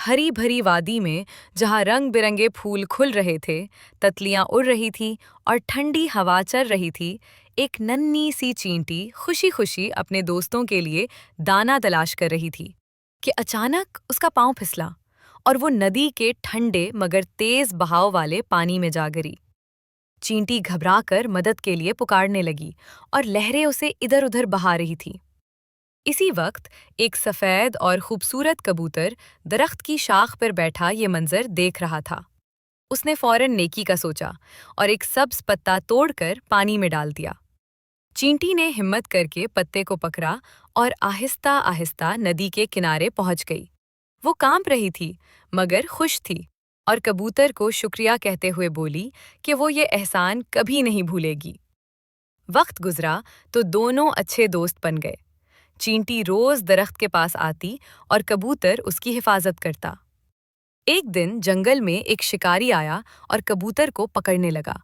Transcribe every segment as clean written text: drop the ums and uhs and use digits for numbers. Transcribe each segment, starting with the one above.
ہری بھری وادی میں جہاں رنگ برنگے پھول کھل رہے تھے، تتلیاں اڑ رہی تھیں اور ٹھنڈی ہوا چل رہی تھی، ایک ننھی سی چینٹی خوشی خوشی اپنے دوستوں کے لیے دانہ تلاش کر رہی تھی کہ اچانک اس کا پاؤں پھسلا اور وہ ندی کے ٹھنڈے مگر تیز بہاؤ والے پانی میں جا گری۔ چینٹی گھبرا کر مدد کے لیے پکارنے لگی اور لہریں اسے ادھر ادھر بہا رہی تھیں۔ اسی وقت ایک سفید اور خوبصورت کبوتر درخت کی شاخ پر بیٹھا یہ منظر دیکھ رہا تھا۔ اس نے فوراً نیکی کا سوچا اور ایک سبز پتا توڑ کر پانی میں ڈال دیا۔ چینٹی نے ہمت کر کے پتے کو پکڑا اور آہستہ آہستہ ندی کے کنارے پہنچ گئی۔ وہ کانپ رہی تھی مگر خوش تھی اور کبوتر کو شکریہ کہتے ہوئے بولی کہ وہ یہ احسان کبھی نہیں بھولے گی۔ وقت گزرا تو دونوں اچھے دوست بن گئے۔ چینٹی روز درخت کے پاس آتی اور کبوتر اس کی حفاظت کرتا۔ ایک دن جنگل میں ایک شکاری آیا اور کبوتر کو پکڑنے لگا۔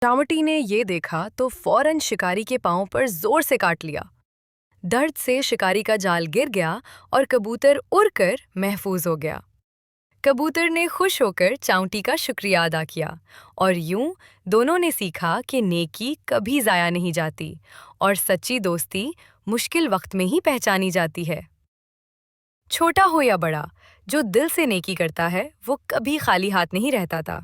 چاوٹی نے یہ دیکھا تو فوراً شکاری کے پاؤں پر زور سے کاٹ لیا۔ درد سے شکاری کا جال گر گیا اور کبوتر اڑ کر محفوظ ہو گیا۔ کبوتر نے خوش ہو کر چاونٹی کا شکریہ ادا کیا اور یوں دونوں نے سیکھا کہ نیکی کبھی ضائع نہیں جاتی اور سچی دوستی مشکل وقت میں ہی پہچانی جاتی ہے۔ چھوٹا ہو یا بڑا، جو دل سے نیکی کرتا ہے وہ کبھی خالی ہاتھ نہیں رہتا تھا۔